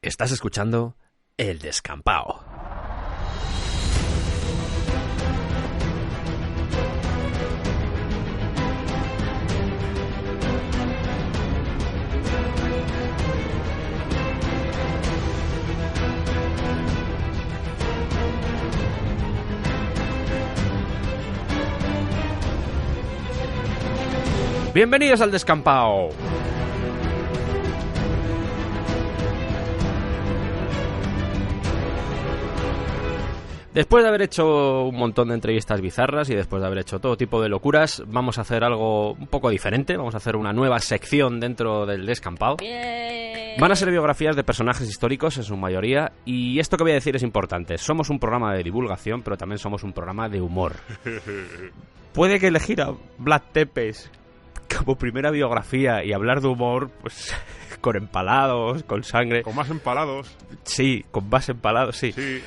Estás escuchando El Descampao. Bienvenidos al Descampao. Después de haber hecho un montón de entrevistas bizarras y después de haber hecho todo tipo de locuras, vamos a hacer algo un poco diferente. Vamos a hacer una nueva sección dentro del Descampao. Van a ser biografías de personajes históricos en su mayoría. Y esto que voy a decir es importante. Somos un programa de divulgación, pero también somos un programa de humor. Puede que elegir a Vlad Tepes como primera biografía y hablar de humor, pues con empalados, con sangre. Con más empalados. Sí, con más empalados, sí. Sí.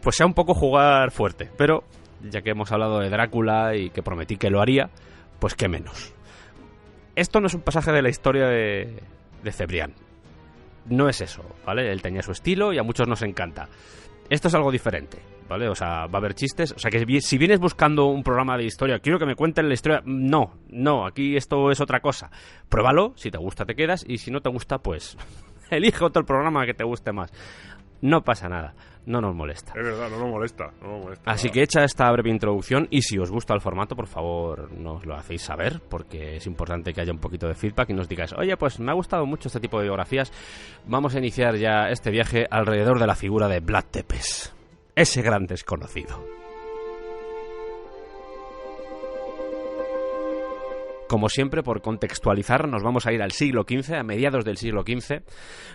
Pues sea un poco jugar fuerte, pero ya que hemos hablado de Drácula y que prometí que lo haría, pues qué menos. Esto no es un pasaje de la historia de Cebrián. No es eso, ¿vale? Él tenía su estilo y a muchos nos encanta. Esto es algo diferente, ¿vale? O sea, va a haber chistes. O sea, que si vienes buscando un programa de historia, quiero que me cuenten la historia. No, aquí esto es otra cosa. Pruébalo, si te gusta te quedas y si no te gusta, pues elige otro programa que te guste más. No pasa nada, no nos molesta. Es verdad, no nos molesta. Así que hecha esta breve introducción, y si os gusta el formato, por favor, nos lo hacéis saber, porque es importante que haya un poquito de feedback y nos digáis, oye, pues me ha gustado mucho este tipo de biografías. Vamos a iniciar ya este viaje alrededor de la figura de Vlad Tepes, ese gran desconocido. Como siempre, por contextualizar, nos vamos a ir al siglo XV, a mediados del siglo XV.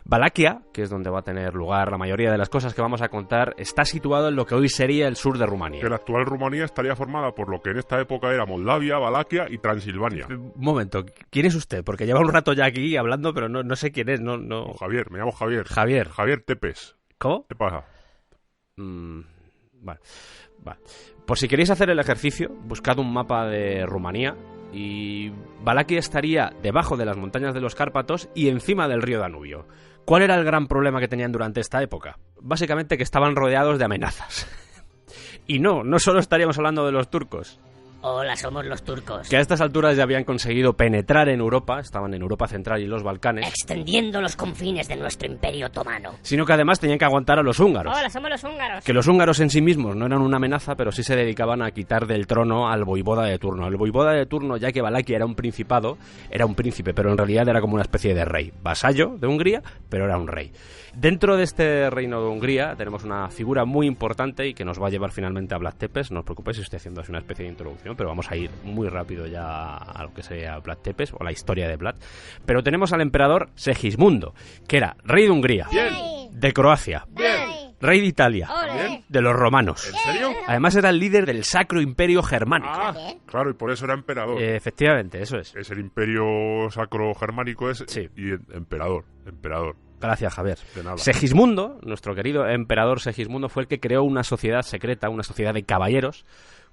Valaquia, que es donde va a tener lugar la mayoría de las cosas que vamos a contar, está situado en lo que hoy sería el sur de Rumanía. Que la actual Rumanía estaría formada por lo que en esta época era Moldavia, Valaquia y Transilvania. Un momento, ¿quién es usted? Porque lleva un rato ya aquí hablando, pero no sé quién es. No. Javier, me llamo Javier. Javier Tepes. ¿Cómo? ¿Qué pasa? Vale. Por si queréis hacer el ejercicio, buscad un mapa de Rumanía. Y Valaquia estaría debajo de las montañas de los Cárpatos y encima del río Danubio. ¿Cuál era el gran problema que tenían durante esta época? Básicamente que estaban rodeados de amenazas. Y no solo estaríamos hablando de los turcos. Hola, somos los turcos. Que a estas alturas ya habían conseguido penetrar en Europa, estaban en Europa Central y los Balcanes. Extendiendo los confines de nuestro imperio otomano. Sino que además tenían que aguantar a los húngaros. Hola, somos los húngaros. Que los húngaros en sí mismos no eran una amenaza, pero sí se dedicaban a quitar del trono al voivoda de turno. El voivoda de turno, ya que Valaquia era un principado, era un príncipe, pero en realidad era como una especie de rey. Vasallo de Hungría, pero era un rey. Dentro de este reino de Hungría tenemos una figura muy importante y que nos va a llevar finalmente a Vlad Tepes. No os preocupéis si estoy haciendo así una especie de introducción, pero vamos a ir muy rápido ya a lo que sería Vlad Tepes o la historia de Vlad. Pero tenemos al emperador Segismundo, que era rey de Hungría, Bien. de Croacia, Bien. rey de Italia, Bien. de los romanos. ¿En serio? Además era el líder del Sacro Imperio Germánico. Claro, y por eso era emperador. Efectivamente, eso es. Es el imperio sacro germánico ese. Sí. Y emperador. Gracias, Javier. De nada. Segismundo, nuestro querido emperador Segismundo, fue el que creó una sociedad secreta, una sociedad de caballeros,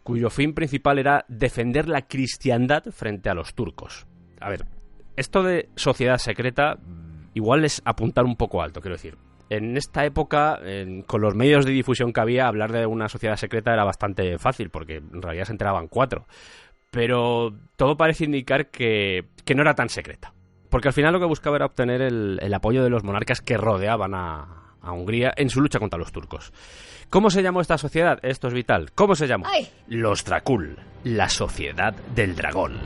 cuyo fin principal era defender la cristiandad frente a los turcos. A ver, esto de sociedad secreta igual es apuntar un poco alto, quiero decir. En esta época, con los medios de difusión que había, hablar de una sociedad secreta era bastante fácil, porque en realidad se enteraban 4. Pero todo parece indicar que no era tan secreta. Porque al final lo que buscaba era obtener el apoyo de los monarcas que rodeaban a Hungría en su lucha contra los turcos. ¿Cómo se llamó esta sociedad? Esto es vital. ¿Cómo se llamó? ¡Ay! Los Dracul, la Sociedad del Dragón.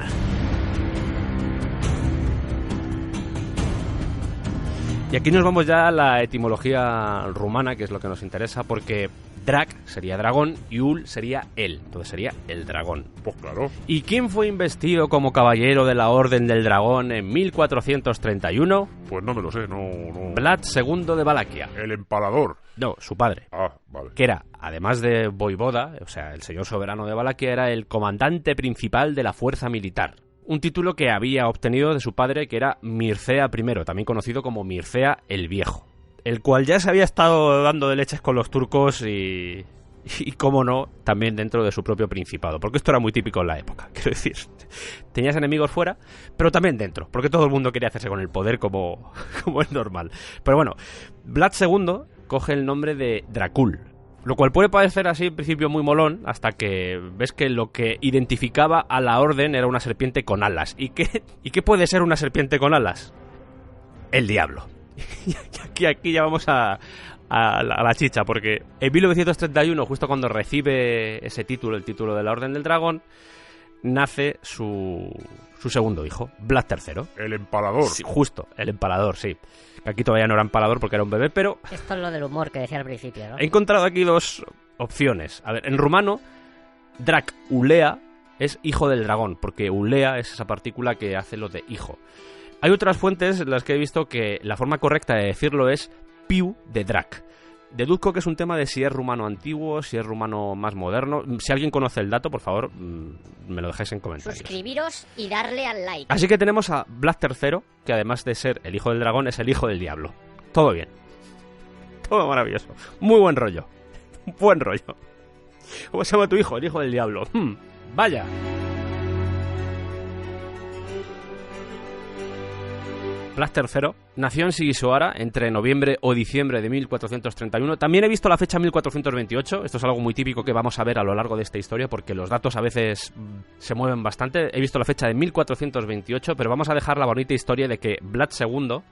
Y aquí nos vamos ya a la etimología rumana, que es lo que nos interesa, porque Drac sería dragón y Ul sería él, entonces sería el dragón. Pues claro. ¿Y quién fue investido como caballero de la Orden del Dragón en 1431? Pues no me lo sé, no. Vlad II de Valaquia. El empalador. No, su padre. Vale. Que era, además de voivoda, o sea, el señor soberano de Valaquia, era el comandante principal de la fuerza militar. Un título que había obtenido de su padre, que era Mircea I, también conocido como Mircea el Viejo, el cual ya se había estado dando de leches con los turcos y y, cómo no, también dentro de su propio principado, porque esto era muy típico en la época. Quiero decir, tenías enemigos fuera, pero también dentro, porque todo el mundo quería hacerse con el poder como es normal. Pero bueno, Vlad II coge el nombre de Dracul, lo cual puede parecer así en principio muy molón, hasta que ves que lo que identificaba a la orden era una serpiente con alas. ¿Y qué puede ser una serpiente con alas? El diablo. Y aquí ya vamos a la chicha, porque en 1931, justo cuando recibe ese título, el título de la Orden del Dragón, nace su segundo hijo, Vlad III. El empalador. Sí, justo, el empalador, sí. Aquí todavía no era empalador porque era un bebé, pero... Esto es lo del humor que decía al principio, ¿no? He encontrado aquí dos opciones. A ver, en rumano, Drac Ulea es hijo del dragón, porque Ulea es esa partícula que hace lo de hijo. Hay otras fuentes en las que he visto que la forma correcta de decirlo es Piu de Drac. Deduzco que es un tema de si es rumano antiguo, si es rumano más moderno. Si alguien conoce el dato, por favor, me lo dejáis en comentarios. Suscribiros y darle al like. Así que tenemos a Vlad III, que además de ser el hijo del dragón, es el hijo del diablo. Todo bien. Todo maravilloso. Muy buen rollo. Buen rollo. ¿Cómo se llama tu hijo? El hijo del diablo. Vaya. Vlad III nació en Sigisoara entre noviembre o diciembre de 1431. También he visto la fecha 1428. Esto es algo muy típico que vamos a ver a lo largo de esta historia, porque los datos a veces se mueven bastante. He visto la fecha de 1428, pero vamos a dejar la bonita historia de que Vlad II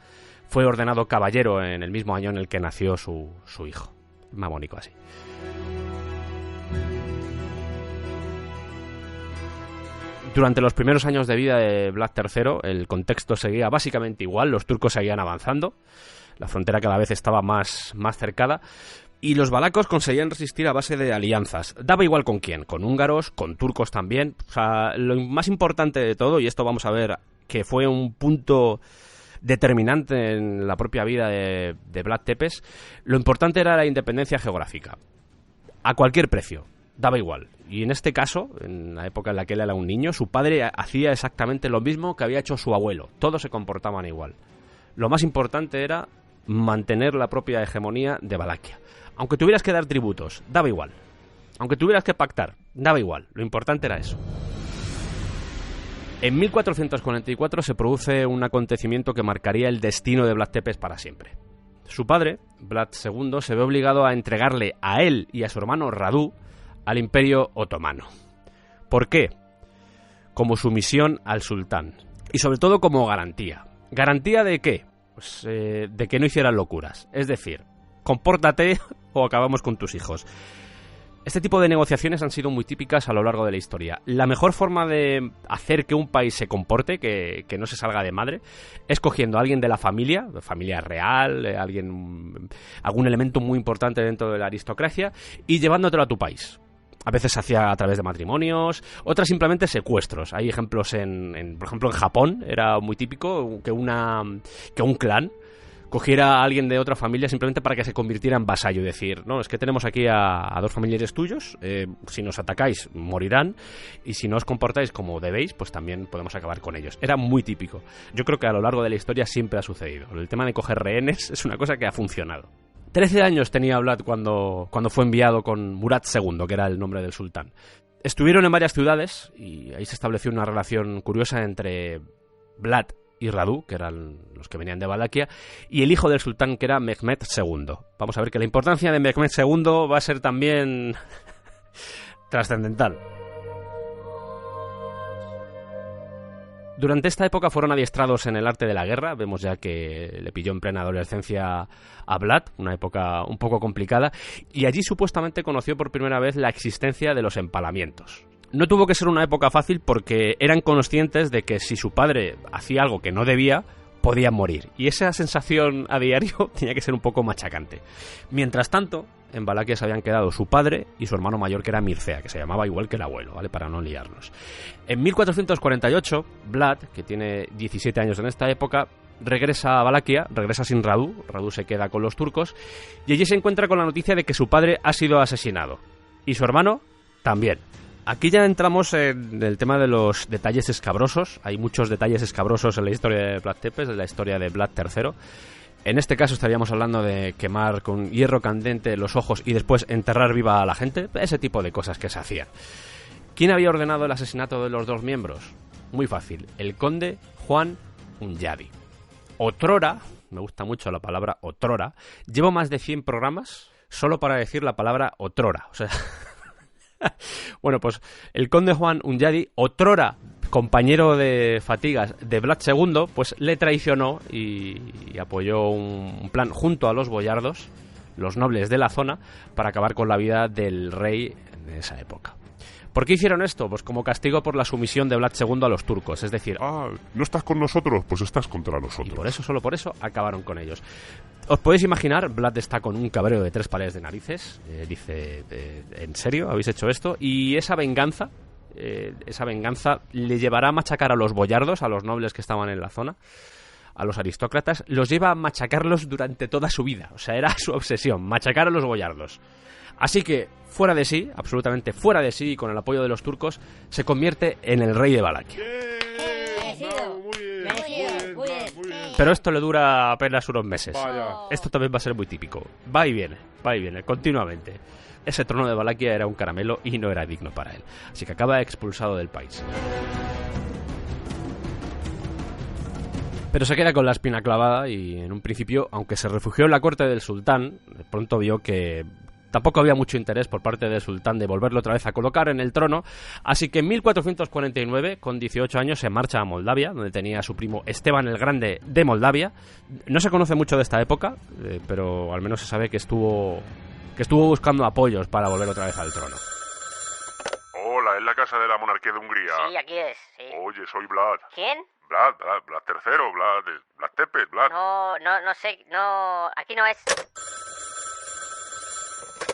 fue ordenado caballero en el mismo año en el que nació su hijo. Mamónico así. Durante los primeros años de vida de Vlad III, el contexto seguía básicamente igual, los turcos seguían avanzando, la frontera cada vez estaba más cercada, y los valacos conseguían resistir a base de alianzas. Daba igual con quién, con húngaros, con turcos también. O sea, lo más importante de todo, y esto vamos a ver que fue un punto determinante en la propia vida de Vlad Tepes, lo importante era la independencia geográfica. A cualquier precio. Daba igual. Y en este caso, en la época en la que él era un niño, su padre hacía exactamente lo mismo que había hecho su abuelo. Todos se comportaban igual. Lo más importante era mantener la propia hegemonía de Valaquia. Aunque tuvieras que dar tributos, daba igual. Aunque tuvieras que pactar, daba igual. Lo importante era eso. En 1444 se produce un acontecimiento que marcaría el destino de Vlad Tepes para siempre. Su padre, Vlad II, se ve obligado a entregarle a él y a su hermano Radu al Imperio Otomano. ¿Por qué? Como sumisión al sultán. Y sobre todo como garantía. ¿Garantía de qué? Pues de que no hicieran locuras. Es decir, compórtate o acabamos con tus hijos. Este tipo de negociaciones han sido muy típicas a lo largo de la historia. La mejor forma de hacer que un país se comporte, que no se salga de madre, es cogiendo a alguien de la familia real, algún elemento muy importante dentro de la aristocracia, y llevándotelo a tu país. A veces se hacía a través de matrimonios, otras simplemente secuestros. Hay ejemplos por ejemplo, en Japón era muy típico que un clan cogiera a alguien de otra familia simplemente para que se convirtiera en vasallo. Decir, no, es que tenemos aquí a dos familiares tuyos, si nos atacáis morirán, y si no os comportáis como debéis, pues también podemos acabar con ellos. Era muy típico. Yo creo que a lo largo de la historia siempre ha sucedido. El tema de coger rehenes es una cosa que ha funcionado. 13 años tenía Vlad cuando fue enviado con Murad II, que era el nombre del sultán. Estuvieron en varias ciudades y ahí se estableció una relación curiosa entre Vlad y Radu, que eran los que venían de Valaquia, y el hijo del sultán, que era Mehmed II. Vamos a ver que la importancia de Mehmed II va a ser también trascendental. Durante esta época fueron adiestrados en el arte de la guerra. Vemos ya que le pilló en plena adolescencia a Vlad, una época un poco complicada, y allí supuestamente conoció por primera vez la existencia de los empalamientos. No tuvo que ser una época fácil porque eran conscientes de que si su padre hacía algo que no debía, podían morir. Y esa sensación a diario tenía que ser un poco machacante. Mientras tanto, en Valaquia se habían quedado su padre y su hermano mayor, que era Mircea, que se llamaba igual que el abuelo, ¿vale? Para no liarnos. En 1448, Vlad, que tiene 17 años en esta época, regresa a Valaquia, regresa sin Radu. Radu se queda con los turcos, y allí se encuentra con la noticia de que su padre ha sido asesinado. Y su hermano también. Aquí ya entramos en el tema de los detalles escabrosos. Hay muchos detalles escabrosos en la historia de Vlad Tepes, en la historia de Vlad III. En este caso estaríamos hablando de quemar con hierro candente los ojos y después enterrar viva a la gente, ese tipo de cosas que se hacían. ¿Quién había ordenado el asesinato de los dos miembros? Muy fácil, el conde Juan Hunyadi. Otrora, me gusta mucho la palabra otrora, llevo más de 100 programas solo para decir la palabra otrora. O sea, bueno, pues el conde Juan Hunyadi, otrora compañero de fatigas de Vlad II, pues le traicionó y apoyó un plan junto a los boyardos, los nobles de la zona, para acabar con la vida del rey de esa época. ¿Por qué hicieron esto? Pues como castigo por la sumisión de Vlad II a los turcos, es decir... ¿no estás con nosotros? Pues estás contra nosotros. Y por eso, solo por eso, acabaron con ellos. ¿Os podéis imaginar? Vlad está con un cabreo de 3 pares de narices, dice, ¿en serio habéis hecho esto? Y esa venganza le llevará a machacar a los boyardos, a los nobles que estaban en la zona, a los aristócratas, los lleva a machacarlos durante toda su vida. O sea, era su obsesión, machacar a los boyardos. Así que, fuera de sí, absolutamente fuera de sí, y con el apoyo de los turcos, se convierte en el rey de Valaquia. Muy bien. Pero esto le dura apenas unos meses. Vaya. Esto también va a ser muy típico. Va y viene, continuamente. Ese trono de Valaquia era un caramelo y no era digno para él. Así que acaba expulsado del país. Pero se queda con la espina clavada y en un principio, aunque se refugió en la corte del sultán, de pronto vio que tampoco había mucho interés por parte del sultán de volverlo otra vez a colocar en el trono, así que en 1449, con 18 años, se marcha a Moldavia, donde tenía a su primo Esteban el Grande de Moldavia. No se conoce mucho de esta época, pero al menos se sabe que estuvo buscando apoyos para volver otra vez al trono. Hola, es la casa de la monarquía de Hungría. Sí, aquí es, sí. Oye, soy Vlad. ¿Quién? Vlad III, Vlad Tepes, Vlad. No sé, aquí no es.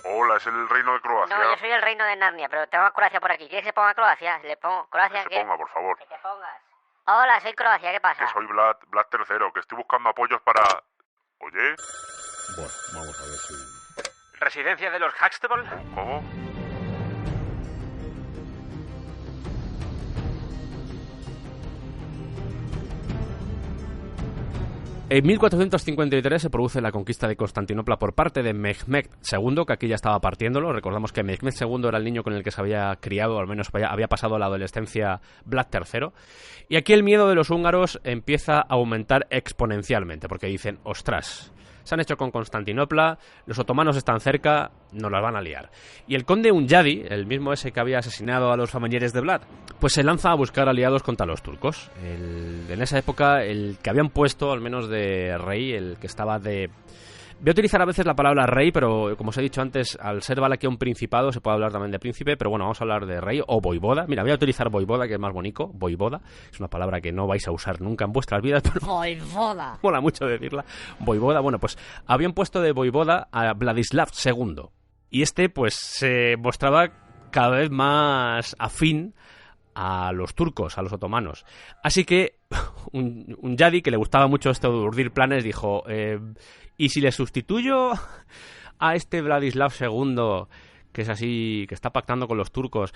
Hola, es el reino de Croacia. No, yo soy el reino de Narnia, pero tengo a Croacia por aquí. ¿Quieres que ponga Croacia? Le pongo Croacia. Que se ponga, por favor. Que te pongas. Hola, soy Croacia, ¿qué pasa? Que soy Vlad III, que estoy buscando apoyos para... ¿Oye? Bueno, vamos a ver si... ¿Residencia de los Huxtable? ¿Cómo? En 1453 se produce la conquista de Constantinopla por parte de Mehmed II, que aquí ya estaba partiéndolo. Recordamos que Mehmed II era el niño con el que se había criado, o al menos había pasado la adolescencia Vlad III. Y aquí el miedo de los húngaros empieza a aumentar exponencialmente, porque dicen, ostras, se han hecho con Constantinopla, los otomanos están cerca, nos las van a liar. Y el conde Hunyadi, el mismo ese que había asesinado a los familiares de Vlad, pues se lanza a buscar aliados contra los turcos. En esa época, el que habían puesto, al menos de rey, el que estaba de... Voy a utilizar a veces la palabra rey, pero como os he dicho antes, al ser Valaquia un principado, se puede hablar también de príncipe, pero bueno, vamos a hablar de rey o voivoda. Mira, voy a utilizar voivoda, que es más bonito. Voivoda es una palabra que no vais a usar nunca en vuestras vidas, pero Voivoda. mola mucho decirla. Voivoda, bueno, pues habían puesto de voivoda a Vladislav II. Y este, pues, se mostraba cada vez más afín a los turcos, a los otomanos. Así que un Yadi, que le gustaba mucho esto de urdir planes, dijo... ¿Y si le sustituyo a este Vladislav II, que es así, que está pactando con los turcos,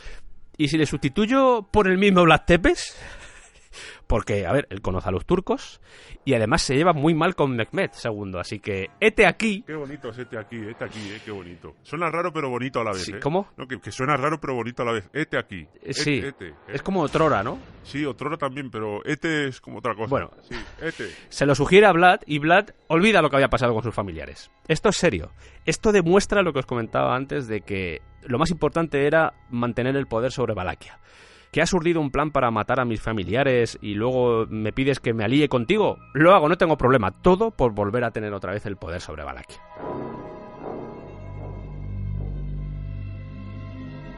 y si le sustituyo por el mismo Vlad Tepes? Porque, a ver, él conoce a los turcos y además se lleva muy mal con Mehmed II, así que hete aquí. Qué bonito es este aquí, qué bonito. Suena raro pero bonito a la vez, Sí, ¿eh? ¿cómo? No, que suena raro pero bonito a la vez. Este aquí. Sí, Este. es como otrora, ¿no? Sí, otrora también, pero este es como otra cosa. Bueno. Sí, este. Se lo sugiere a Vlad y Vlad olvida lo que había pasado con sus familiares. Esto es serio. Esto demuestra lo que os comentaba antes de que lo más importante era mantener el poder sobre Valaquia. ¿Que has urdido un plan para matar a mis familiares y luego me pides que me alíe contigo? Lo hago, no tengo problema. Todo por volver a tener otra vez el poder sobre Valaquia.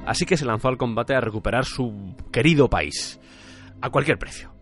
Así que se lanzó al combate a recuperar su querido país, a cualquier precio.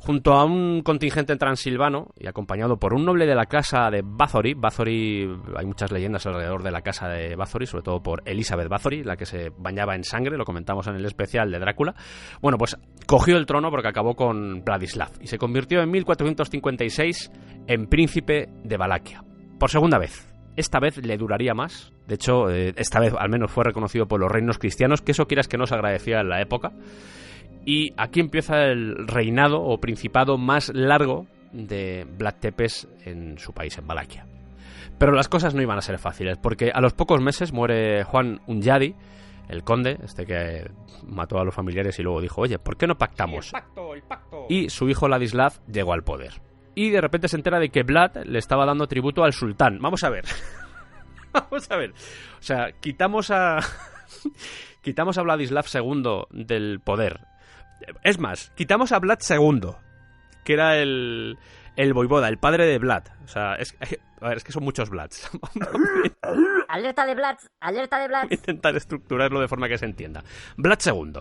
Junto a un contingente transilvano y acompañado por un noble de la casa de Báthory. Báthory, hay muchas leyendas alrededor de la casa de Báthory, sobre todo por Elizabeth Báthory, la que se bañaba en sangre, lo comentamos en el especial de Drácula. Bueno, pues cogió el trono porque acabó con Vladislav y se convirtió en 1456 en príncipe de Valaquia. Por segunda vez. Esta vez le duraría más. De hecho, esta vez al menos fue reconocido por los reinos cristianos, que eso quieras que no se agradecía en la época. Y aquí empieza el reinado o principado más largo de Vlad Tepes en su país, en Valaquia. Pero las cosas no iban a ser fáciles, porque a los pocos meses muere Juan Hunyadi, el conde, que mató a los familiares y luego dijo, oye, ¿por qué no pactamos? Sí, el pacto. Y su hijo Ladislav llegó al poder. Y de repente se entera de que Vlad le estaba dando tributo al sultán. Vamos a ver. Vamos a ver. O sea, quitamos a Vladislav II del poder. Es más, quitamos a Vlad II, que era el voivoda, el padre de Vlad. O sea, es que son muchos Vlads. Alerta de Vlad, alerta de Vlad. Voy a intentar estructurarlo de forma que se entienda. Vlad II.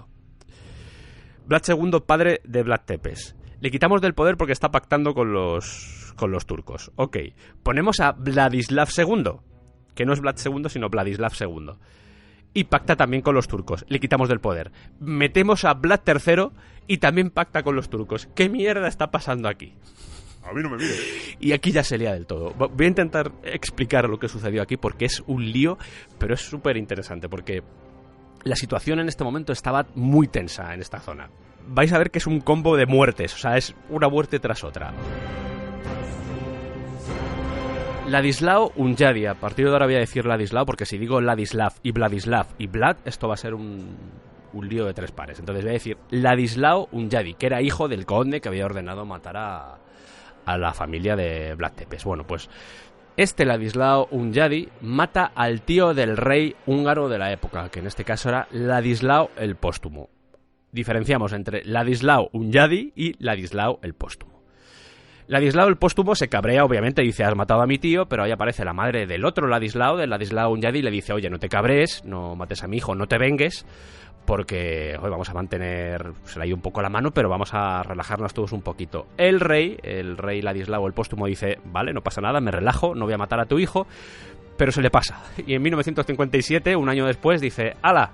Vlad II, padre de Vlad Tepes. Le quitamos del poder porque está pactando con los turcos. Ok. Ponemos a Vladislav II, que no es Vlad II, sino Vladislav II. Y pacta también con los turcos. Le quitamos del poder. Metemos a Vlad III y también pacta con los turcos. ¿Qué mierda está pasando aquí? A mí no me mires. Y aquí ya se lía del todo. Voy a intentar explicar lo que sucedió aquí porque es un lío, pero es súper interesante porque la situación en este momento estaba muy tensa en esta zona. Vais a ver que es un combo de muertes, o sea, es una muerte tras otra. Ladislao Hunyadi, a partir de ahora voy a decir Ladislao porque si digo Ladislav y Vlad, esto va a ser un lío de tres pares. Entonces voy a decir Ladislao Hunyadi, que era hijo del conde que había ordenado matar a la familia de Vlad Tepes. Bueno, pues este Ladislao Hunyadi mata al tío del rey húngaro de la época, que en este caso era Ladislao el Póstumo. Diferenciamos entre Ladislao Hunyadi y Ladislao el Póstumo. Ladislao el Póstumo se cabrea, obviamente, dice, has matado a mi tío, pero ahí aparece la madre del otro Ladislao, del Ladislao Hunyadi, y le dice, oye, no te cabrees, no mates a mi hijo, no te vengues, porque hoy vamos a mantener, se le ha ido un poco la mano, pero vamos a relajarnos todos un poquito. El rey Ladislao el Póstumo dice, vale, no pasa nada, me relajo, no voy a matar a tu hijo, pero se le pasa. Y en 1957, un año después, dice, ¡hala!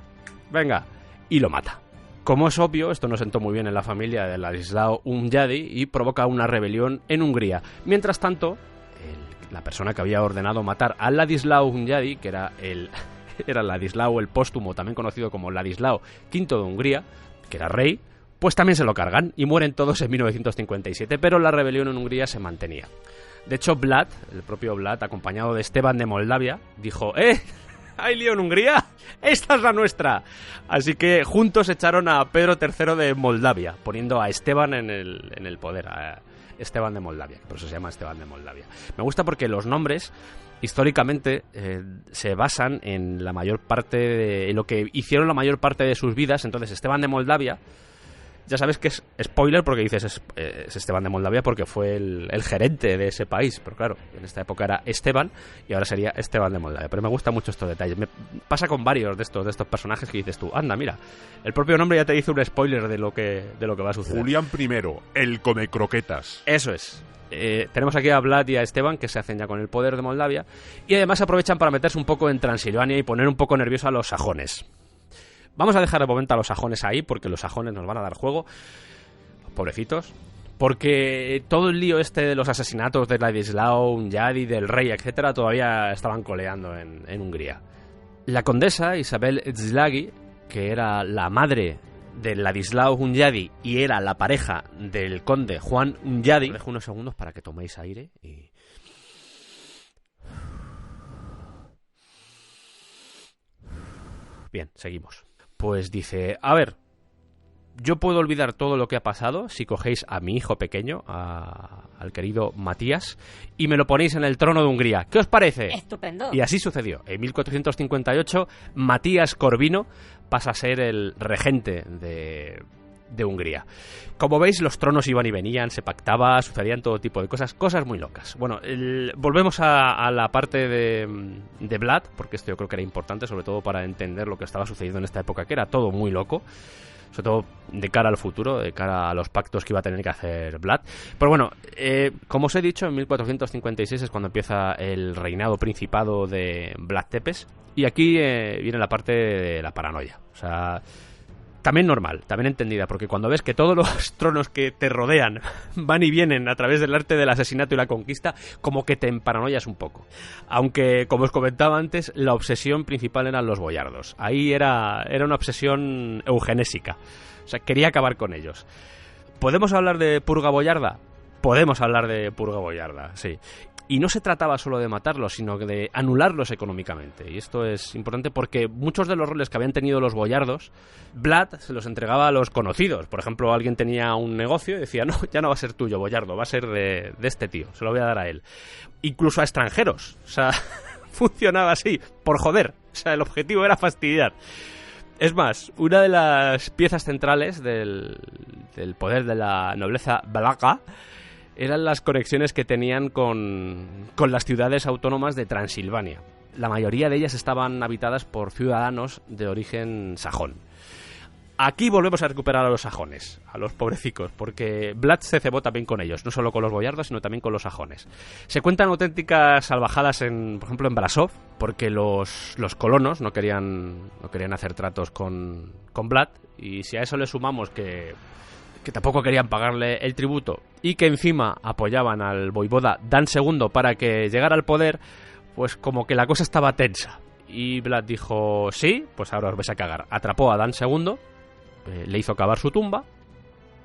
Venga, y lo mata. Como es obvio, esto no sentó muy bien en la familia de Ladislao Hunyadi y provoca una rebelión en Hungría. Mientras tanto, la persona que había ordenado matar a Ladislao Hunyadi, que era Ladislao el Póstumo, también conocido como Ladislao V de Hungría, que era rey, pues también se lo cargan y mueren todos en 1957, pero la rebelión en Hungría se mantenía. De hecho, Vlad, el propio Vlad, acompañado de Esteban de Moldavia, dijo, ¿hay lío en Hungría? ¡Esta es la nuestra! Así que juntos echaron a Pedro III de Moldavia, poniendo a Esteban en el poder, a Esteban de Moldavia, que por eso se llama Esteban de Moldavia. Me gusta porque los nombres, históricamente, se basan en la mayor parte en lo que hicieron la mayor parte de sus vidas. Entonces, Esteban de Moldavia, ya sabes que es spoiler porque dices es Esteban de Moldavia porque fue el gerente de ese país, pero claro, en esta época era Esteban y ahora sería Esteban de Moldavia. Pero me gustan mucho estos detalles. Me pasa con varios de estos personajes que dices tú, anda, mira, el propio nombre ya te dice un spoiler de lo que va a suceder. Julián I, el come croquetas. Eso es. Tenemos aquí a Vlad y a Esteban que se hacen ya con el poder de Moldavia y además aprovechan para meterse un poco en Transilvania y poner un poco nervioso a los sajones. Vamos a dejar de momento a los sajones ahí porque los sajones nos van a dar juego, pobrecitos, porque todo el lío este de los asesinatos de Ladislao Hunyadi, del rey, etcétera, todavía estaban coleando en Hungría. La condesa Isabel Szilagyi, que era la madre de Ladislao Hunyadi y era la pareja del conde Juan Hunyadi. Dejo unos segundos para que toméis aire y... Bien, seguimos. Pues dice, a ver, yo puedo olvidar todo lo que ha pasado si cogéis a mi hijo pequeño, al querido Matías, y me lo ponéis en el trono de Hungría. ¿Qué os parece? Estupendo. Y así sucedió. En 1458, Matías Corvino pasa a ser el regente de Hungría. Como veis, los tronos iban y venían, se pactaba, sucedían todo tipo de cosas muy locas. Bueno, volvemos a la parte de Vlad, porque esto yo creo que era importante, sobre todo para entender lo que estaba sucediendo en esta época, que era todo muy loco, sobre todo de cara al futuro, de cara a los pactos que iba a tener que hacer Vlad. Pero bueno, como os he dicho, en 1456 es cuando empieza el reinado principado de Vlad Tepes, y aquí viene la parte de la paranoia. O sea, también normal, también entendida, porque cuando ves que todos los tronos que te rodean van y vienen a través del arte del asesinato y la conquista, como que te emparanoias un poco. Aunque, como os comentaba antes, la obsesión principal eran los boyardos. Ahí era una obsesión eugenésica. O sea, quería acabar con ellos. ¿Podemos hablar de purga boyarda? podemos hablar de purga boyarda, sí. Y no se trataba solo de matarlos, sino de anularlos económicamente. Y esto es importante porque muchos de los roles que habían tenido los boyardos, Vlad se los entregaba a los conocidos. Por ejemplo, alguien tenía un negocio y decía, no, ya no va a ser tuyo, boyardo, va a ser de este tío, se lo voy a dar a él. Incluso a extranjeros. O sea, funcionaba así, por joder. O sea, el objetivo era fastidiar. Es más, una de las piezas centrales del poder de la nobleza valaca eran las conexiones que tenían con las ciudades autónomas de Transilvania. La mayoría de ellas estaban habitadas por ciudadanos de origen sajón. Aquí volvemos a recuperar a los sajones, a los pobrecicos, porque Vlad se cebó también con ellos, no solo con los boyardos, sino también con los sajones. Se cuentan auténticas salvajadas, por ejemplo, en Brasov, porque los colonos no querían hacer tratos con Vlad, y si a eso le sumamos que tampoco querían pagarle el tributo y que encima apoyaban al voivoda Dan II para que llegara al poder, pues como que la cosa estaba tensa. Y Vlad dijo, sí, pues ahora os vais a cagar. Atrapó a Dan II, le hizo cavar su tumba,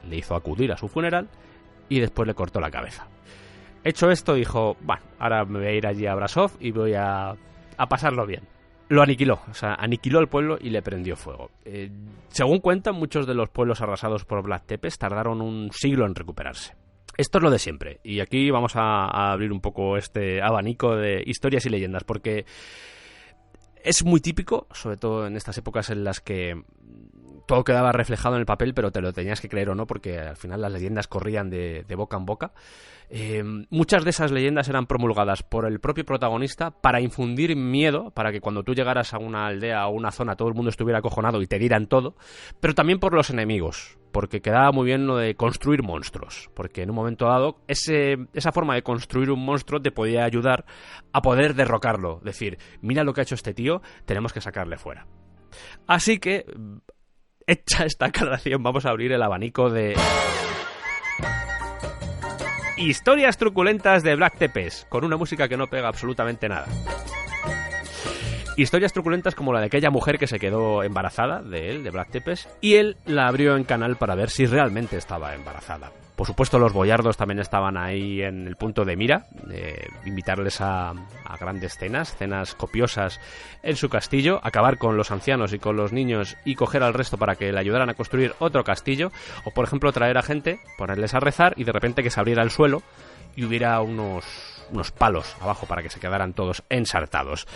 le hizo acudir a su funeral y después le cortó la cabeza. Hecho esto, dijo, bueno, ahora me voy a ir allí a Brasov y voy a pasarlo bien. Lo aniquiló, o sea, aniquiló el pueblo y le prendió fuego. Según cuentan, muchos de los pueblos arrasados por Vlad Tepes tardaron un siglo en recuperarse. Esto es lo de siempre, y aquí vamos a abrir un poco este abanico de historias y leyendas, porque es muy típico, sobre todo en estas épocas en las que todo quedaba reflejado en el papel, pero te lo tenías que creer o no, porque al final las leyendas corrían de boca en boca. Muchas de esas leyendas eran promulgadas por el propio protagonista para infundir miedo, para que cuando tú llegaras a una aldea o una zona todo el mundo estuviera acojonado y te dieran todo, pero también por los enemigos, porque quedaba muy bien lo de construir monstruos, porque en un momento dado esa forma de construir un monstruo te podía ayudar a poder derrocarlo, decir, mira lo que ha hecho este tío, tenemos que sacarle fuera. Así que, hecha esta aclaración, vamos a abrir el abanico de historias truculentas de Vlad Tepes, con una música que no pega absolutamente nada. Historias truculentas como la de aquella mujer que se quedó embarazada de él, de Vlad Tepes, y él la abrió en canal para ver si realmente estaba embarazada. Por supuesto, los boyardos también estaban ahí en el punto de mira, de invitarles a grandes cenas copiosas en su castillo, acabar con los ancianos y con los niños y coger al resto para que le ayudaran a construir otro castillo, o por ejemplo traer a gente, ponerles a rezar y de repente que se abriera el suelo y hubiera unos palos abajo para que se quedaran todos ensartados.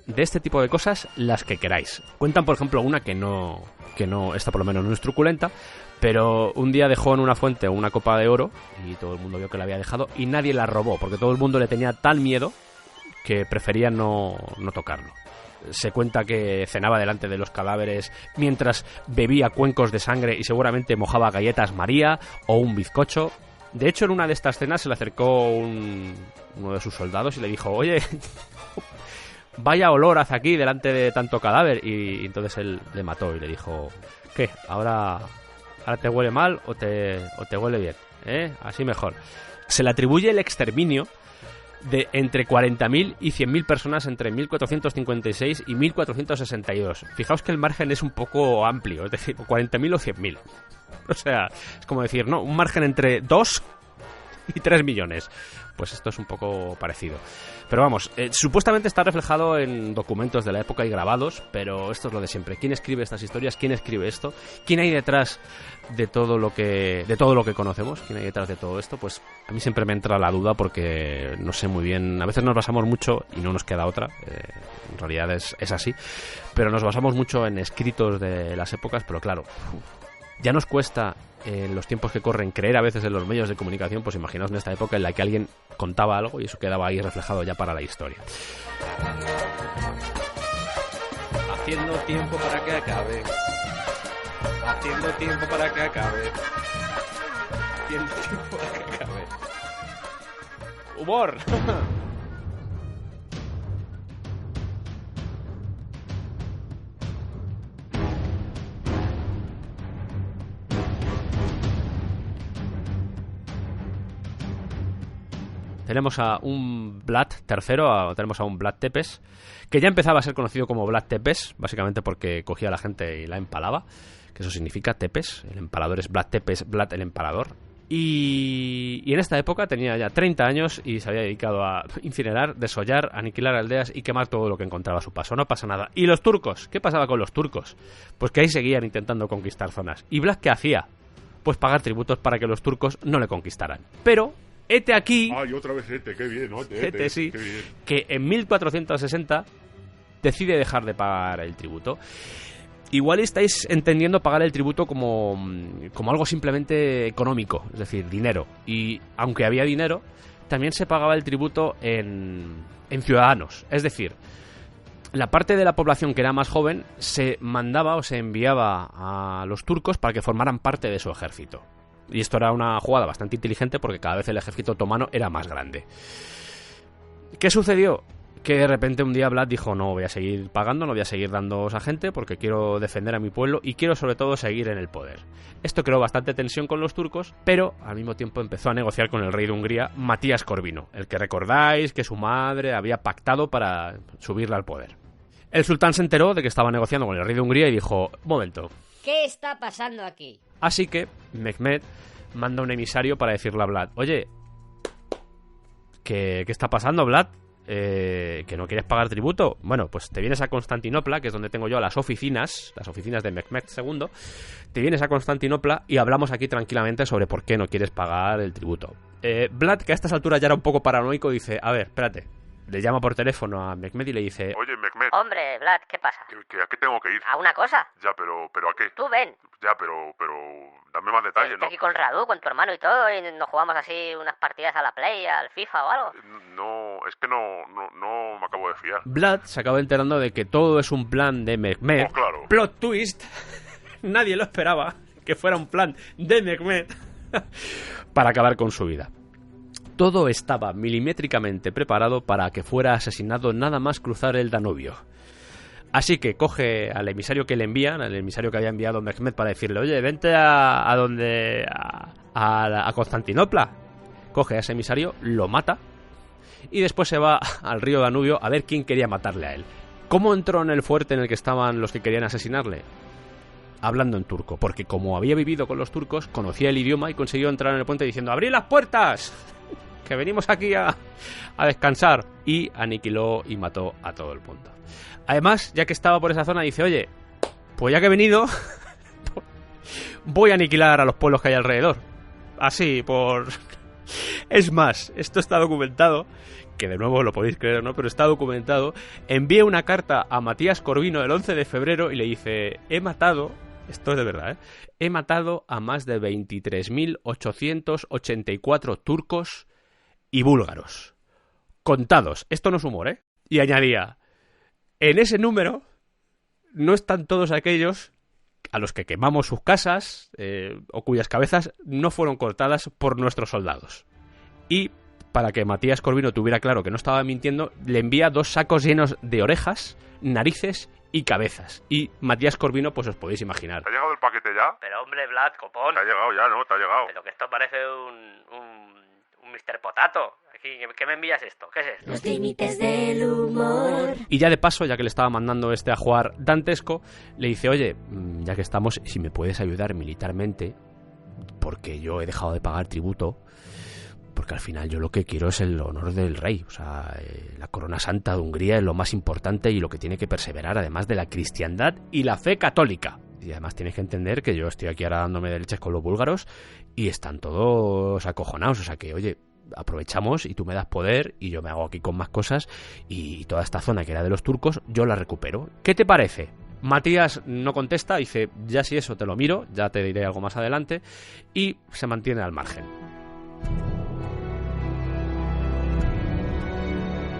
De este tipo de cosas, las que queráis. Cuentan, por ejemplo, una que no, esta por lo menos no es truculenta, pero un día dejó en una fuente una copa de oro y todo el mundo vio que la había dejado y nadie la robó, porque todo el mundo le tenía tal miedo que prefería no tocarlo. Se cuenta que cenaba delante de los cadáveres mientras bebía cuencos de sangre y seguramente mojaba galletas María o un bizcocho. De hecho, en una de estas cenas se le acercó uno de sus soldados y le dijo, oye, vaya olor hace aquí delante de tanto cadáver. Y entonces él le mató y le dijo, ¿qué? ¿Ahora te huele mal o te huele bien? Así mejor. Se le atribuye el exterminio de entre 40.000 y 100.000 personas entre 1456 y 1462. Fijaos que el margen es un poco amplio, es decir, 40.000 o 100.000. O sea, es como decir, ¿no? Un margen entre 2 y 3 millones. Pues esto es un poco parecido. Pero vamos, supuestamente está reflejado en documentos de la época y grabados, pero esto es lo de siempre. ¿Quién escribe estas historias? ¿Quién escribe esto? ¿Quién hay detrás de todo lo que conocemos? ¿Quién hay detrás de todo esto? Pues a mí siempre me entra la duda porque no sé muy bien. A veces nos basamos mucho y no nos queda otra. En realidad es así. Pero nos basamos mucho en escritos de las épocas, pero claro, ya nos cuesta en los tiempos que corren creer a veces en los medios de comunicación, pues imaginaos en esta época en la que alguien contaba algo y eso quedaba ahí reflejado ya para la historia. Haciendo tiempo para que acabe. Haciendo tiempo para que acabe. Haciendo tiempo para que acabe. ¡Humor! Tenemos a un Vlad III, tenemos a un Vlad Tepes, que ya empezaba a ser conocido como Vlad Tepes, básicamente porque cogía a la gente y la empalaba, que eso significa Tepes, el empalador es Vlad Tepes, Vlad el empalador. Y en esta época tenía ya 30 años y se había dedicado a incinerar, desollar, aniquilar aldeas y quemar todo lo que encontraba a su paso. No pasa nada. ¿Y los turcos? ¿Qué pasaba con los turcos? Pues que ahí seguían intentando conquistar zonas. ¿Y Vlad qué hacía? Pues pagar tributos para que los turcos no le conquistaran. Pero, hete aquí... Ay, otra vez Ete, qué bien, ¿no? Hete, sí. Qué bien. Que en 1460 decide dejar de pagar el tributo. Igual estáis entendiendo pagar el tributo como algo simplemente económico, es decir, dinero. Y aunque había dinero, también se pagaba el tributo en ciudadanos. Es decir, la parte de la población que era más joven se mandaba o se enviaba a los turcos para que formaran parte de su ejército. Y esto era una jugada bastante inteligente porque cada vez el ejército otomano era más grande. ¿Qué sucedió? Que de repente un día Vlad dijo: no voy a seguir pagando, no voy a seguir dándoos a gente porque quiero defender a mi pueblo y quiero sobre todo seguir en el poder. Esto creó bastante tensión con los turcos, pero al mismo tiempo empezó a negociar con el rey de Hungría, Matías Corvino, el que recordáis que su madre había pactado para subirle al poder. El sultán se enteró de que estaba negociando con el rey de Hungría y dijo: un momento, ¿qué está pasando aquí? así que Mehmed manda un emisario para decirle a Vlad: oye, ¿qué está pasando, Vlad? Que no quieres pagar tributo. Bueno, pues te vienes a Constantinopla, que es donde tengo yo las oficinas de Mehmed II. Te vienes a Constantinopla y hablamos aquí tranquilamente sobre por qué no quieres pagar el tributo. Vlad, que a estas alturas ya era un poco paranoico, dice: a ver, espérate. Le llama por teléfono a Mehmed y le dice: Oye, Mehmed, Hombre, Vlad, ¿qué pasa? ¿a qué tengo que ir? ¿A una cosa? Ya, pero ¿a qué? Tú ven. Ya, pero dame más detalles, Estoy ¿no? aquí con Radu, con tu hermano y todo, y nos jugamos así unas partidas a la Play, al FIFA o algo. No, es que no me acabo de fiar. Vlad se acaba enterando de que todo es un plan de Mehmed. Oh, claro. Plot twist. Nadie lo esperaba que fuera un plan de Mehmed para acabar con su vida. Todo estaba milimétricamente preparado para que fuera asesinado nada más cruzar el Danubio. Así que coge al emisario que le envían, al emisario que había enviado Mehmed para decirle: oye, vente a Constantinopla. Coge a ese emisario, lo mata y después se va al río Danubio a ver quién quería matarle a él. ¿Cómo entró en el fuerte en el que estaban los que querían asesinarle? Hablando en turco, porque como había vivido con los turcos, conocía el idioma y consiguió entrar en el puente diciendo: ¡abrid las puertas! Que venimos aquí a descansar. Y aniquiló y mató a todo el mundo. Además, ya que estaba por esa zona, dice: oye, pues ya que he venido, voy a aniquilar a los pueblos que hay alrededor. Así, por... Es más, esto está documentado, que de nuevo lo podéis creer o no, pero está documentado. Envía una carta a Matías Corvino el 11 de febrero y le dice: he matado... Esto es de verdad, he matado a más de 23.884 turcos y búlgaros. Contados. Esto no es humor, ¿eh? Y añadía: en ese número no están todos aquellos a los que quemamos sus casas o cuyas cabezas no fueron cortadas por nuestros soldados. Y para que Matías Corvino tuviera claro que no estaba mintiendo, le envía 2 sacos llenos de orejas, narices y cabezas. Y Matías Corvino, pues os podéis imaginar. ¿Te ha llegado el paquete ya? Pero hombre, Vlad, copón. Te ha llegado ya, ¿no? Te ha llegado. Pero que esto parece un Mr. Potato. ¿Qué me envías esto? ¿Qué es esto? Los límites del humor. Y ya de paso, ya que le estaba mandando a jugar dantesco, le dice: oye, ya que estamos, si me puedes ayudar militarmente, porque yo he dejado de pagar tributo, porque al final yo lo que quiero es el honor del rey. O sea, la corona santa de Hungría es lo más importante y lo que tiene que perseverar, además de la cristiandad y la fe católica. Y además tienes que entender que yo estoy aquí ahora dándome de leches con los búlgaros y están todos acojonados. O sea que, oye, aprovechamos y tú me das poder y yo me hago aquí con más cosas y toda esta zona que era de los turcos yo la recupero. ¿Qué te parece? Matías no contesta, dice: ya si eso te lo miro, ya te diré algo más adelante, y se mantiene al margen.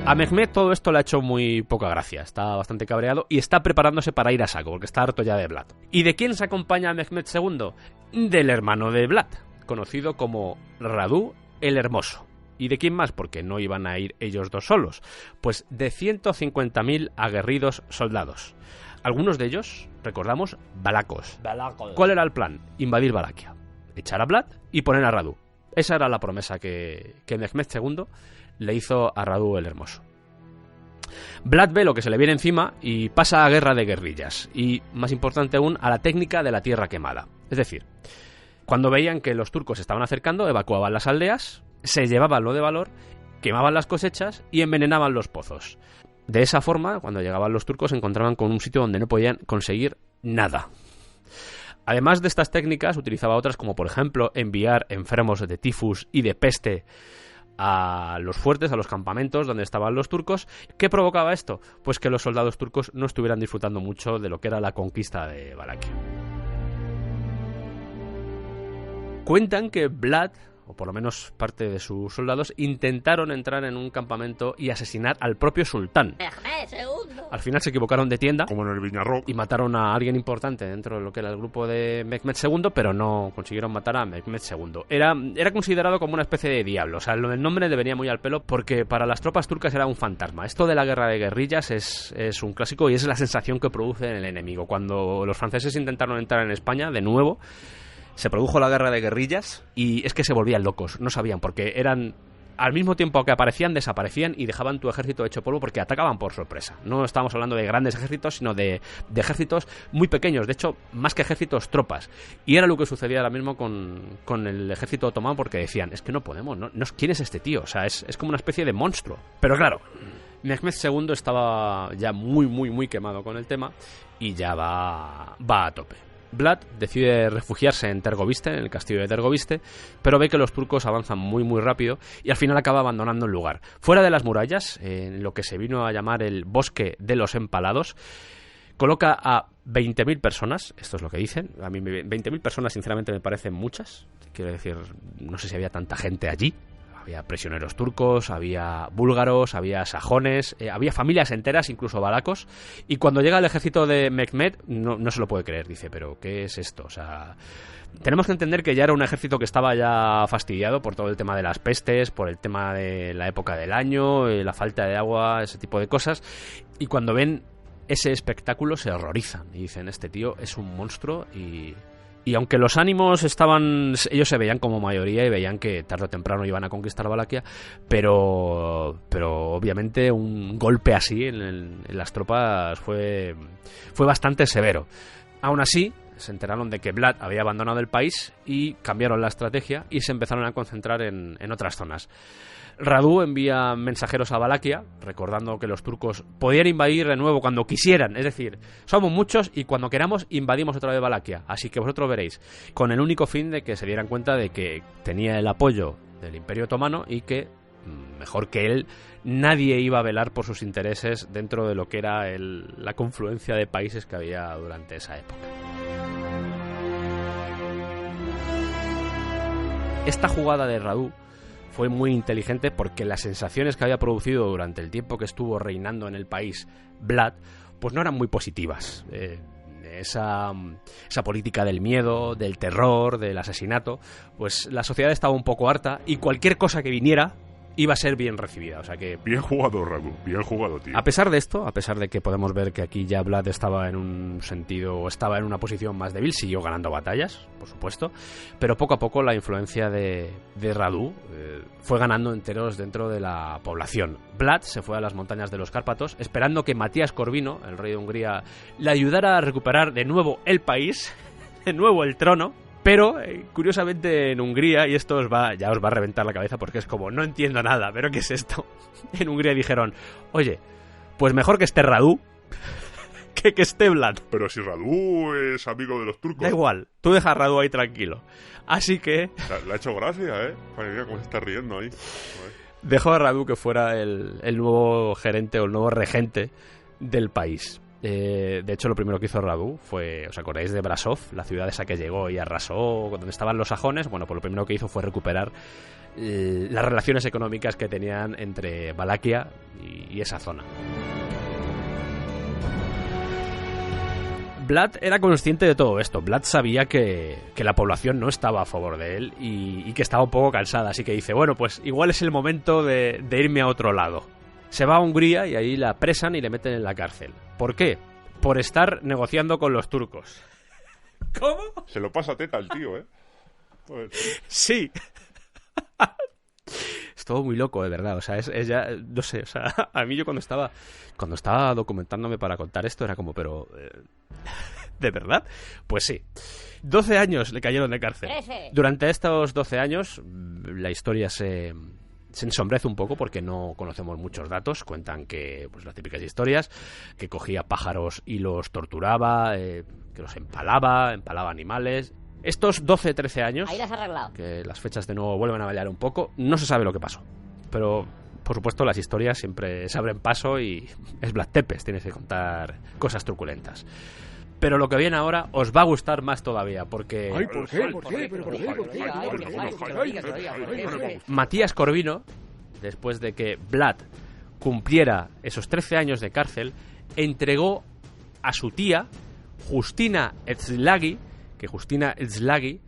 A Mehmed todo esto le ha hecho muy poca gracia, está bastante cabreado y está preparándose para ir a saco, porque está harto ya de Vlad. ¿Y de quién se acompaña a Mehmed II? Del hermano de Vlad, conocido como Radu el Hermoso. ¿Y de quién más? Porque no iban a ir ellos dos solos. Pues de 150.000 aguerridos soldados. Algunos de ellos, recordamos, valacos. ¿Cuál era el plan? Invadir Valaquia, echar a Vlad y poner a Radu. Esa era la promesa que Mehmed II le hizo a Radu el Hermoso. Vlad ve lo que se le viene encima y pasa a guerra de guerrillas. Y, más importante aún, a la técnica de la tierra quemada. Es decir, Cuando veían que los turcos se estaban acercando, evacuaban las aldeas, se llevaban lo de valor, quemaban las cosechas y envenenaban los pozos. De esa forma, cuando llegaban los turcos, se encontraban con un sitio donde no podían conseguir nada. Además de estas técnicas, utilizaba otras como, por ejemplo, enviar enfermos de tifus y de peste a los fuertes, a los campamentos donde estaban los turcos. ¿Qué provocaba esto? Pues que los soldados turcos no estuvieran disfrutando mucho de lo que era la conquista de Valaquia. Cuentan que Vlad, o por lo menos parte de sus soldados, intentaron entrar en un campamento y asesinar al propio sultán. Mehmed II. Al final se equivocaron de tienda Como en el Viñarroc. y mataron a alguien importante dentro de lo que era el grupo de Mehmed II, pero no consiguieron matar a Mehmed II. Era considerado como una especie de diablo. O sea, lo del nombre le venía muy al pelo porque para las tropas turcas era un fantasma. Esto de la guerra de guerrillas es un clásico y es la sensación que produce en el enemigo. Cuando los franceses intentaron entrar en España, de nuevo, se produjo la guerra de guerrillas y es que se volvían locos. No sabían, porque eran... Al mismo tiempo que aparecían, desaparecían y dejaban tu ejército hecho polvo porque atacaban por sorpresa. No estábamos hablando de grandes ejércitos, sino de ejércitos muy pequeños. De hecho, más que ejércitos, tropas. Y era lo que sucedía ahora mismo con el ejército otomano porque decían, es que no podemos, ¿quién es este tío? O sea, es como una especie de monstruo. Pero claro, Mehmed II estaba ya muy quemado con el tema y ya va a tope. Vlad decide refugiarse en Tergoviste, en el castillo de Tergoviste, pero ve que los turcos avanzan muy rápido y al final acaba abandonando el lugar. Fuera de las murallas, en lo que se vino a llamar el Bosque de los Empalados, coloca a 20.000 personas, esto es lo que dicen. A mí 20.000 personas sinceramente me parecen muchas. Quiero decir, no sé si había tanta gente allí. Había prisioneros turcos, había búlgaros, había sajones, había familias enteras, incluso valacos. Y cuando llega el ejército de Mehmed, no se lo puede creer. Dice, ¿pero qué es esto? O sea, tenemos que entender que ya era un ejército que estaba ya fastidiado por todo el tema de las pestes, por el tema de la época del año, la falta de agua, ese tipo de cosas. Y cuando ven ese espectáculo se horrorizan y dicen, este tío es un monstruo. Y aunque los ánimos estaban... Ellos se veían como mayoría y veían que tarde o temprano iban a conquistar Valaquia, pero obviamente un golpe así en las tropas fue bastante severo. Aún así, se enteraron de que Vlad había abandonado el país y cambiaron la estrategia y se empezaron a concentrar en otras zonas. Radu envía mensajeros a Valaquia, recordando que los turcos podían invadir de nuevo cuando quisieran. Es decir, somos muchos y cuando queramos invadimos otra vez Valaquia. Así que vosotros veréis, con el único fin de que se dieran cuenta de que tenía el apoyo del Imperio Otomano y que, mejor que él, nadie iba a velar por sus intereses dentro de lo que era la confluencia de países que había durante esa época. Esta jugada de Radu fue muy inteligente porque las sensaciones que había producido durante el tiempo que estuvo reinando en el país Vlad, pues no eran muy positivas. Esa política del miedo, del terror, del asesinato, pues la sociedad estaba un poco harta y cualquier cosa que viniera iba a ser bien recibida. O sea que... Bien jugado, Radu, bien jugado, tío. A pesar de esto, a pesar de que podemos ver que aquí ya Vlad estaba en un sentido, estaba en una posición más débil, siguió ganando batallas, por supuesto, pero poco a poco la influencia de Radu fue ganando enteros dentro de la población. Vlad se fue a las montañas de los Cárpatos, esperando que Matías Corvino, el rey de Hungría, le ayudara a recuperar de nuevo el país, de nuevo el trono. Pero, curiosamente, en Hungría, y esto ya os va a reventar la cabeza porque es como, no entiendo nada, ¿pero qué es esto? En Hungría dijeron, oye, pues mejor que esté Radu que esté Vlad. Pero si Radu es amigo de los turcos. Da igual, tú deja a Radu ahí tranquilo. Así que... Le ha hecho gracia, ¿eh? Madre mía, cómo se está riendo ahí. Joder. Dejó a Radu que fuera el nuevo gerente o el nuevo regente del país. De hecho, lo primero que hizo Radu fue, ¿os acordáis de Brasov? La ciudad esa que llegó y arrasó donde estaban los sajones. Bueno, pues lo primero que hizo fue recuperar las relaciones económicas que tenían entre Valaquia y esa zona. Vlad era consciente de todo esto. Vlad sabía que la población no estaba a favor de él y que estaba un poco cansada. Así que dice, bueno, pues igual es el momento de irme a otro lado. Se va a Hungría y ahí la apresan y le meten en la cárcel. ¿Por qué? Por estar negociando con los turcos. ¿Cómo? Se lo pasa teta al tío, ¿eh? Joder. Sí. Es todo muy loco, de verdad. O sea, es ya... No sé, o sea, a mí yo cuando estaba documentándome para contar esto era como, pero... ¿De verdad? Pues sí. 12 años le cayeron de cárcel. 13. Durante estos 12 años, la historia se ensombrece un poco porque no conocemos muchos datos. Cuentan que, pues las típicas historias, que cogía pájaros y los torturaba, que los empalaba animales. Estos 12-13 años, Ahí las has arreglado. que las fechas de nuevo vuelven a variar un poco, no se sabe lo que pasó. Pero, por supuesto, las historias siempre se abren paso y es Vlad Tepes, tienes que contar cosas truculentas. Pero lo que viene ahora os va a gustar más todavía, porque Ay, ¿por qué? ¿Por qué? ¿Pero por qué? ¿Por qué? Matías Corvino, después de que Vlad cumpliera esos 13 años de cárcel, entregó a su tía, Justina Etzlagi, que Justina Etzlagi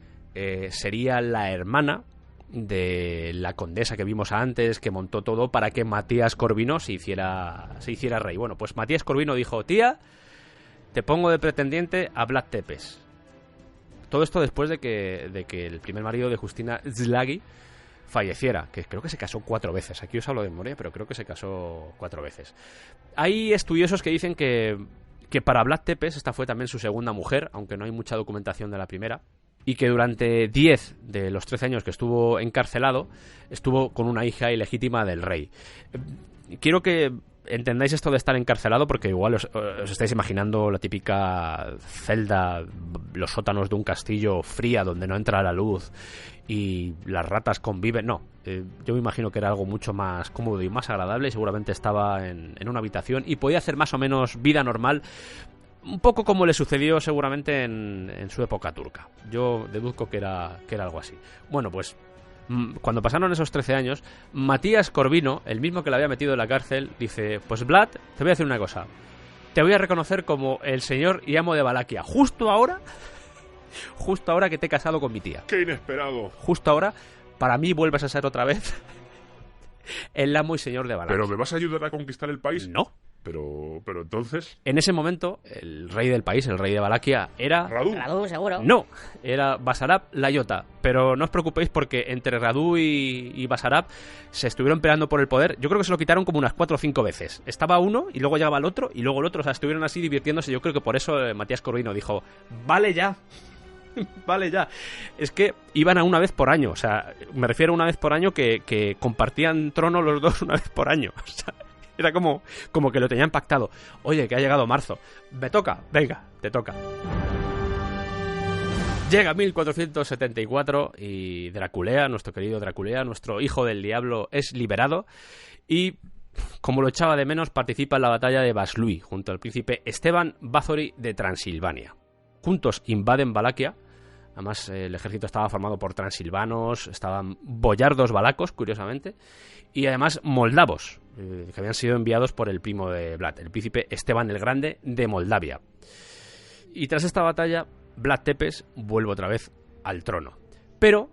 sería la hermana de la condesa que vimos antes, que montó todo para que Matías Corvino se hiciera rey. Bueno, pues Matías Corvino dijo: tía, te pongo de pretendiente a Vlad Tepes. Todo esto después de que el primer marido de Justina Etzlagi falleciera, que creo que se casó 4 veces. Aquí os hablo de memoria, pero creo que se casó 4 veces. Hay estudiosos que dicen que para Vlad Tepes esta fue también su segunda mujer, aunque no hay mucha documentación de la primera, y que durante 10 de los 13 años que estuvo encarcelado, estuvo con una hija ilegítima del rey. Quiero que entendáis esto de estar encarcelado, porque igual os estáis imaginando la típica celda, los sótanos de un castillo fría donde no entra la luz y las ratas conviven. No, yo me imagino que era algo mucho más cómodo y más agradable, y seguramente estaba en una habitación y podía hacer más o menos vida normal, un poco como le sucedió seguramente en su época turca. Yo deduzco que era algo así. Bueno, pues cuando pasaron esos 13 años, Matías Corvino, el mismo que le había metido en la cárcel, dice: pues Vlad, te voy a decir una cosa, te voy a reconocer como el señor y amo de Valaquia, justo ahora que te he casado con mi tía. ¡Qué inesperado! Justo ahora, para mí vuelves a ser otra vez el amo y señor de Valaquia. ¿Pero me vas a ayudar a conquistar el país? No. Pero entonces... En ese momento, el rey del país, el rey de Valaquia, era... ¿Radu? Seguro. No, era Basarab Layota. Pero no os preocupéis, porque entre Radu y Basarab se estuvieron peleando por el poder. Yo creo que se lo quitaron como unas 4 o 5 veces. Estaba uno y luego llegaba el otro y luego el otro. O sea, estuvieron así divirtiéndose. Yo creo que por eso Matías Corvino dijo: vale ya. Vale ya. Es que iban a una vez por año. O sea, me refiero a una vez por año que compartían trono los dos una vez por año. O sea, era como que lo tenían pactado. Oye, que ha llegado marzo. Me toca. Venga, te toca. Llega 1474 y Draculea, nuestro querido Draculea, nuestro hijo del diablo, es liberado y, como lo echaba de menos, participa en la batalla de Vaslui junto al príncipe Esteban Báthory de Transilvania. Juntos invaden Valaquia. Además, el ejército estaba formado por transilvanos, estaban boyardos valacos, curiosamente, y además moldavos, que habían sido enviados por el primo de Vlad, el príncipe Esteban el Grande de Moldavia. Y tras esta batalla, Vlad Tepes vuelve otra vez al trono. Pero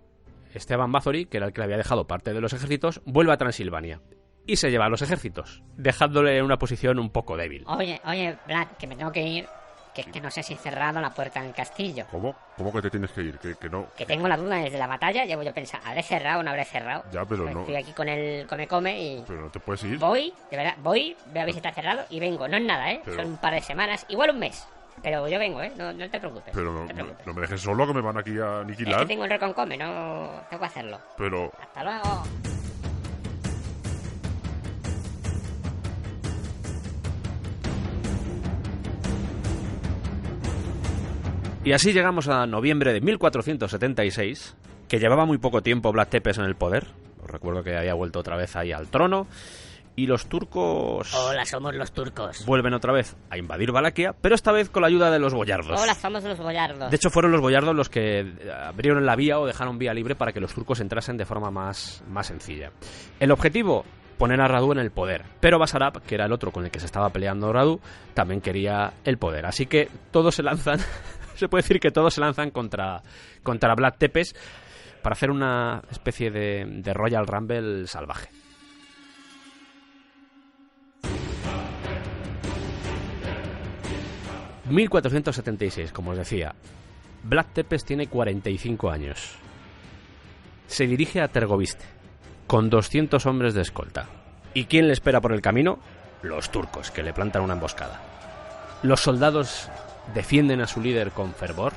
Esteban Báthory, que era el que le había dejado parte de los ejércitos, vuelve a Transilvania y se lleva a los ejércitos, dejándole en una posición un poco débil. Oye, Vlad, que me tengo que ir. Que es que no sé si he cerrado la puerta del castillo. ¿Cómo? ¿Cómo que te tienes que ir? Que no... Que tengo la duda desde la batalla. Llevo yo pensando, ¿habré cerrado o no habré cerrado? Ya, pero Pues no... estoy aquí con el come y... Pero no te puedes ir. Voy, de verdad, voy, veo a ver si está cerrado y vengo. No es nada, ¿eh? Pero... Son un par de semanas, igual un mes. Pero yo vengo, ¿eh? No te preocupes. Pero no me dejes solo, que me van aquí a aniquilar. Es que tengo el reconcome, no tengo que hacerlo. Pero... Hasta luego. Y así llegamos a noviembre de 1476, que llevaba muy poco tiempo Vlad Tepes en el poder. Os recuerdo que había vuelto otra vez ahí al trono. Y los turcos... Hola, somos los turcos. Vuelven otra vez a invadir Valaquia, pero esta vez con la ayuda de los boyardos. Hola, somos los boyardos. De hecho, fueron los boyardos los que abrieron la vía o dejaron vía libre para que los turcos entrasen de forma más sencilla. El objetivo, poner a Radu en el poder. Pero Basarab, que era el otro con el que se estaba peleando Radu, también quería el poder. Así que todos se lanzan... Se puede decir que todos se lanzan contra Vlad Tepes para hacer una especie de Royal Rumble salvaje. En 1476, como os decía, Vlad Tepes tiene 45 años. Se dirige a Tergoviste con 200 hombres de escolta. ¿Y quién le espera por el camino? Los turcos, que le plantan una emboscada. Los soldados defienden a su líder con fervor.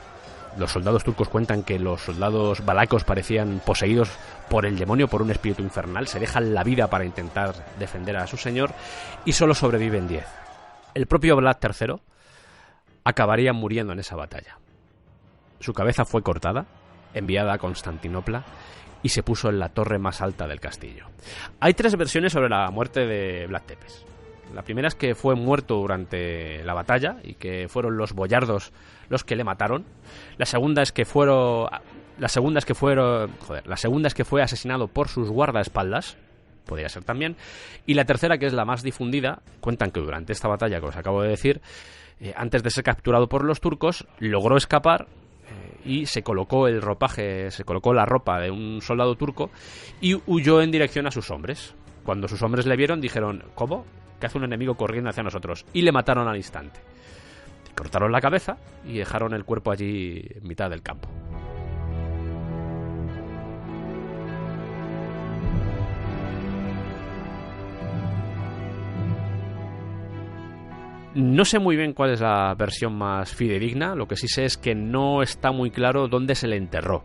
Los soldados turcos cuentan que los soldados valacos parecían poseídos por el demonio, por un espíritu infernal. Se dejan la vida para intentar defender a su señor y solo sobreviven 10. El propio Vlad III acabaría muriendo en esa batalla. Su cabeza fue cortada, enviada a Constantinopla y se puso en la torre más alta del castillo. Hay 3 versiones sobre la muerte de Vlad Tepes. La primera es que fue muerto durante la batalla y que fueron los boyardos los que le mataron. La segunda es que fue asesinado por sus guardaespaldas. Podría ser también. Y la tercera, que es la más difundida, cuentan que durante esta batalla que os acabo de decir, antes de ser capturado por los turcos, logró escapar y se colocó la ropa de un soldado turco y huyó en dirección a sus hombres. Cuando sus hombres le vieron, dijeron: ¿cómo? ¿Qué hace un enemigo corriendo hacia nosotros? Y le mataron al instante. Cortaron la cabeza y dejaron el cuerpo allí en mitad del campo. No sé muy bien cuál es la versión más fidedigna. Lo que sí sé es que no está muy claro dónde se le enterró.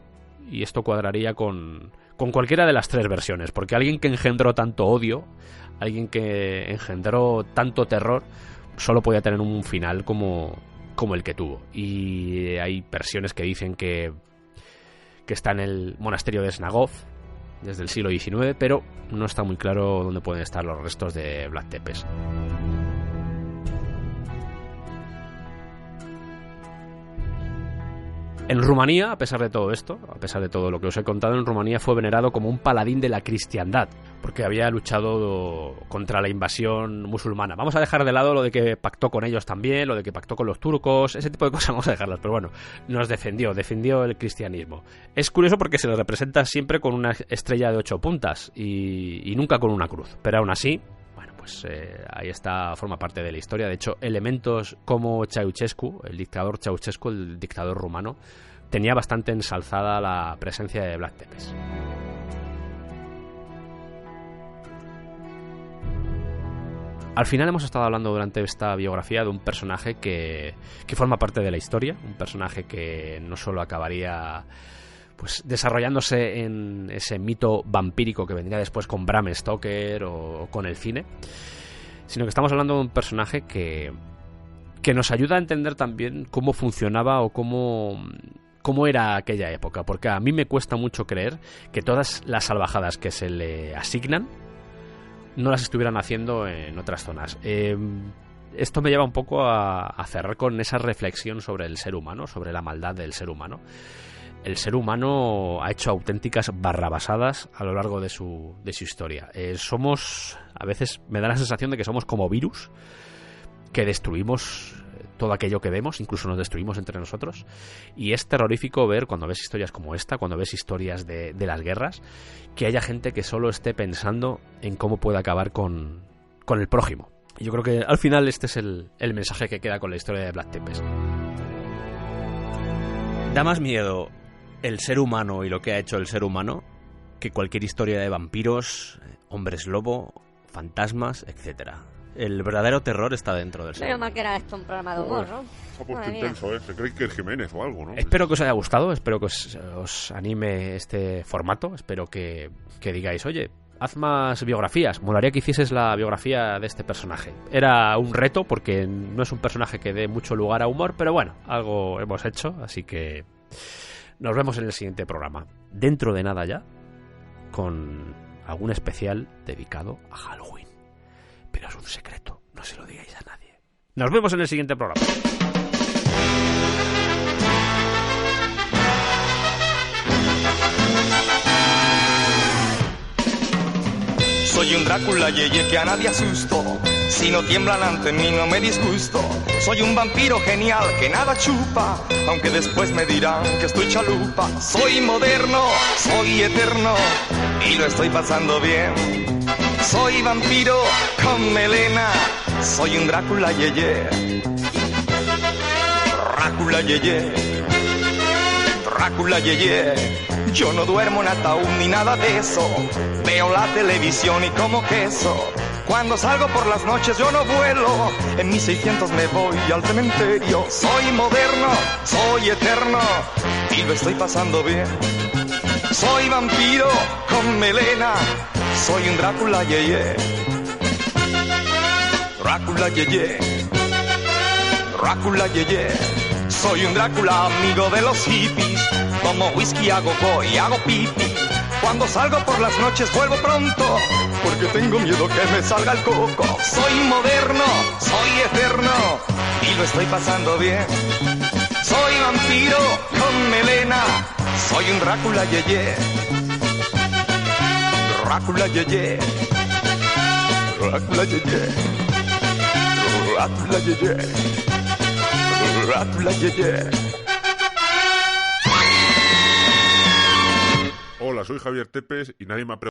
Y esto cuadraría con cualquiera de las 3 versiones, porque alguien que engendró tanto odio, alguien que engendró tanto terror, solo podía tener un final como el que tuvo. Y hay versiones que dicen que está en el monasterio de Snagov desde el siglo XIX, pero no está muy claro dónde pueden estar los restos de Vlad Tepes. En Rumanía, a pesar de todo esto, a pesar de todo lo que os he contado, en Rumanía fue venerado como un paladín de la cristiandad, porque había luchado contra la invasión musulmana. Vamos a dejar de lado lo de que pactó con ellos también, lo de que pactó con los turcos, ese tipo de cosas vamos a dejarlas, pero bueno, nos defendió el cristianismo. Es curioso porque se le representa siempre con una estrella de 8 puntas y nunca con una cruz, pero aún así, bueno, pues ahí está, forma parte de la historia. De hecho, elementos como Ceausescu, el dictador Ceausescu, el dictador rumano, tenía bastante ensalzada la presencia de Vlad Tepes. Al final hemos estado hablando durante esta biografía de un personaje que forma parte de la historia, un personaje que no solo acabaría pues desarrollándose en ese mito vampírico que vendría después con Bram Stoker o con el cine, sino que estamos hablando de un personaje que nos ayuda a entender también cómo funcionaba o cómo era aquella época, porque a mí me cuesta mucho creer que todas las salvajadas que se le asignan no las estuvieran haciendo en otras zonas. Esto me lleva un poco a cerrar con esa reflexión sobre el ser humano, sobre la maldad del ser humano. El ser humano ha hecho auténticas barrabasadas a lo largo de su historia. A veces me da la sensación de que somos como virus, que destruimos todo aquello que vemos, incluso nos destruimos entre nosotros, y es terrorífico ver cuando ves historias como esta, cuando ves historias de las guerras, que haya gente que solo esté pensando en cómo puede acabar con el prójimo. Y yo creo que al final este es el mensaje que queda con la historia de Vlad Tepes. Da más miedo el ser humano y lo que ha hecho el ser humano que cualquier historia de vampiros, hombres lobo, fantasmas, etcétera. El verdadero terror está dentro del ser humano. Menos mal que era esto un programa de humor, ¿no? Se ha puesto intenso, Se cree que es Jiménez o algo, ¿no? Espero que os haya gustado, espero que os anime este formato, espero que digáis, oye, haz más biografías. Molaría que hicieses la biografía de este personaje. Era un reto porque no es un personaje que dé mucho lugar a humor, pero bueno, algo hemos hecho, así que nos vemos en el siguiente programa. Dentro de nada ya, con algún especial dedicado a Halloween. Pero es un secreto, no se lo digáis a nadie. Nos vemos en el siguiente programa. Soy un Drácula yeye que a nadie asusto. Si no tiemblan ante mí no me disgusto. Soy un vampiro genial que nada chupa, aunque después me dirán que estoy chalupa. Soy moderno, soy eterno y lo estoy pasando bien. Soy vampiro con melena, soy un Drácula yeye. Drácula yeye, Drácula yeye. Yo no duermo en ataúd ni nada de eso. Veo la televisión y como queso. Cuando salgo por las noches yo no vuelo, en mis 600 me voy al cementerio. Soy moderno, soy eterno y lo estoy pasando bien. Soy vampiro con melena, soy un Drácula yeye. Drácula yeye, Drácula yeye. Soy un Drácula amigo de los hippies, tomo whisky, hago go y hago pipi. Cuando salgo por las noches vuelvo pronto, porque tengo miedo que me salga el coco. Soy moderno, soy eterno y lo estoy pasando bien. Soy vampiro con melena, soy un Drácula yeye. Drácula yeye. Drácula yeye. Drácula yeye. Drácula yeye. Hola, soy Javier Tepes y nadie me ha preguntado